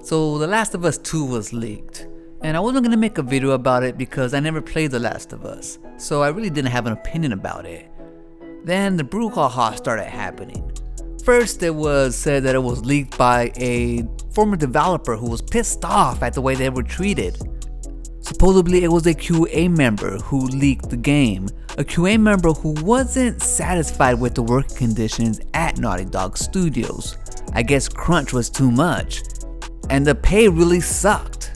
So The Last of Us 2 was leaked, and I wasn't gonna make a video about it because I never played The Last of Us, so I really didn't have an opinion about it. Then the brouhaha started happening. First it was said that it was leaked by a former developer who was pissed off at the way they were treated. Supposedly it was a QA member who leaked the game, a QA member who wasn't satisfied with the working conditions at Naughty Dog Studios. I guess crunch was too much, and the pay really sucked.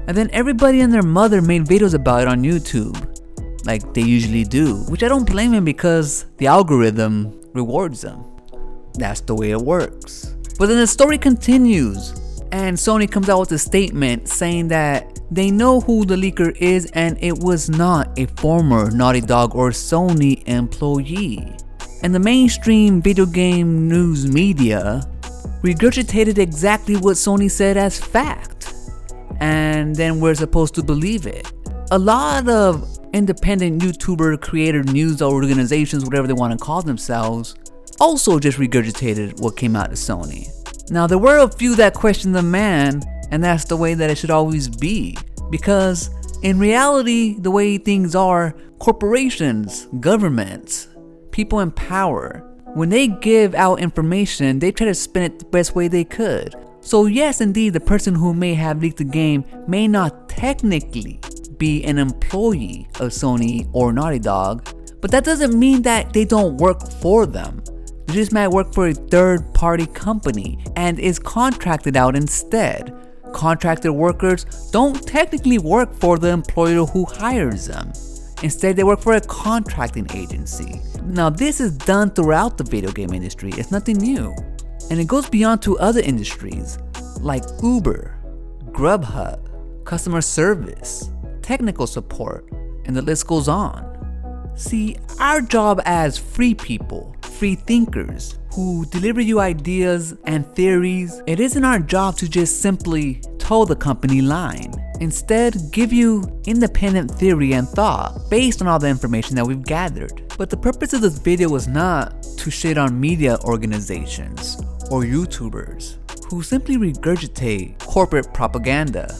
And then everybody and their mother made videos about it on YouTube, like they usually do, which I don't blame them because the algorithm rewards them. That's the way it works. But then the story continues, and Sony comes out with a statement saying that they know who the leaker is and it was not a former Naughty Dog or Sony employee. And the mainstream video game news media regurgitated exactly what Sony said as fact, and then we're supposed to believe it. A lot of independent YouTuber, creator, news organizations, whatever they want to call themselves, also just regurgitated what came out of Sony. Now there were a few that questioned the man, and that's the way that it should always be, because in reality the way things are, corporations, governments, people in power, when they give out information, they try to spin it the best way they could. So yes, indeed, the person who may have leaked the game may not technically be an employee of Sony or Naughty Dog, but that doesn't mean that they don't work for them. They just might work for a third-party company and is contracted out instead. Contracted workers don't technically work for the employer who hires them. Instead, they work for a contracting agency. Now, this is done throughout the video game industry. It's nothing new. And it goes beyond to other industries like Uber, Grubhub, customer service, technical support, and the list goes on. See, our job as free people, free thinkers, who deliver you ideas and theories, it isn't our job to just simply toe the company line. Instead, give you independent theory and thought based on all the information that we've gathered. But the purpose of this video was not to shit on media organizations or YouTubers who simply regurgitate corporate propaganda.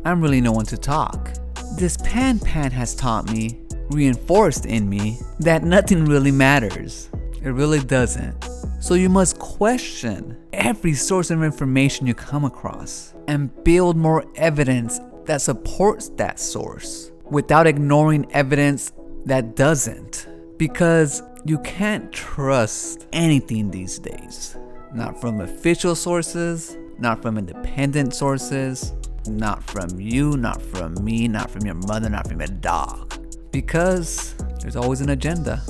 I'm really no one to talk. This pan has taught me, reinforced in me, that nothing really matters. It really doesn't. So you must question every source of information you come across and build more evidence that supports that source without ignoring evidence that doesn't. Because you can't trust anything these days. Not from official sources, not from independent sources, not from you, not from me, not from your mother, not from your dog. Because there's always an agenda.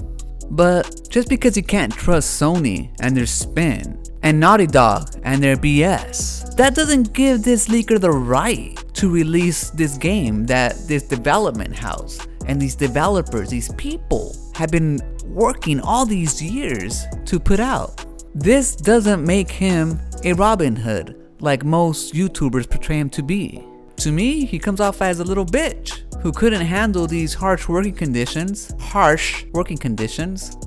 But just because you can't trust Sony and their spin, and Naughty Dog and their BS, that doesn't give this leaker the right to release this game that this development house and these developers, these people, have been working all these years to put out. This doesn't make him a Robin Hood like most YouTubers portray him to be. To me, he comes off as a little bitch who couldn't handle these harsh working conditions,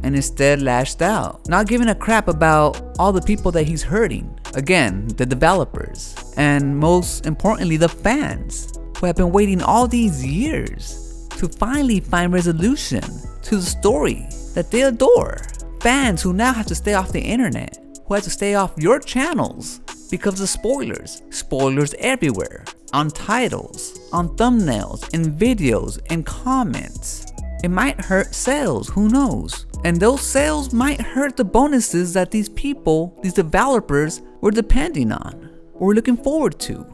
and instead lashed out, not giving a crap about all the people that he's hurting. Again, the developers, and most importantly, the fans, who have been waiting all these years to finally find resolution to the story that they adore. Fans who now have to stay off the internet, who have to stay off your channels because of spoilers. Spoilers everywhere. On titles, on thumbnails, in videos, in comments. It might hurt sales, who knows? And those sales might hurt the bonuses that these people, these developers, were depending on, or were looking forward to,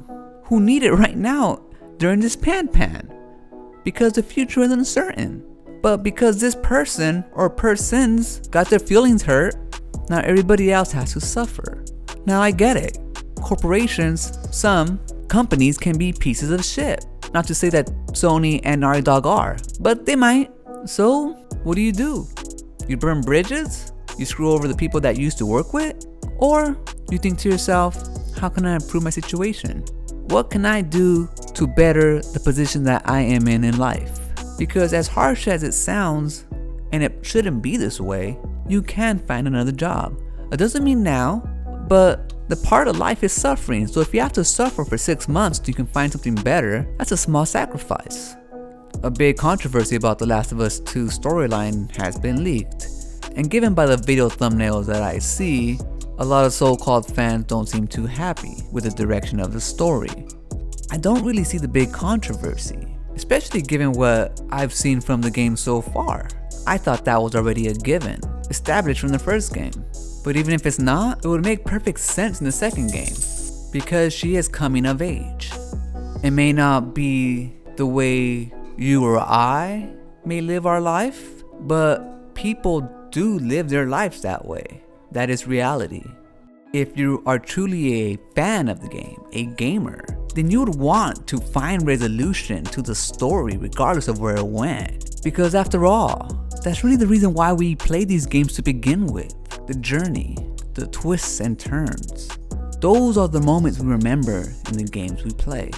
who need it right now during this pan. Because the future is uncertain. But because this person or persons got their feelings hurt, now everybody else has to suffer. Now I get it. Corporations, some companies can be pieces of shit. Not to say that Sony and Naughty Dog are, but they might. So what do? You burn bridges? You screw over the people that you used to work with? Or you think to yourself, how can I improve my situation? What can I do to better the position that I am in life? Because as harsh as it sounds, and it shouldn't be this way, you can find another job. It doesn't mean now, but The part of life is suffering, so if you have to suffer for 6 months so you can find something better, that's a small sacrifice. A big controversy about The Last of Us 2 storyline has been leaked, and given by the video thumbnails that I see, a lot of so-called fans don't seem too happy with the direction of the story. I don't really see the big controversy, especially given what I've seen from the game so far. I thought that was already a given, established from the first game. But even if it's not, it would make perfect sense in the second game, because she is coming of age. It may not be the way you or I may live our life, but people do live their lives that way. That is reality. If you are truly a fan of the game, a gamer, then you would want to find resolution to the story regardless of where it went. Because after all, that's really the reason why we play these games to begin with. The journey, the twists and turns. Those are the moments we remember in the games we play.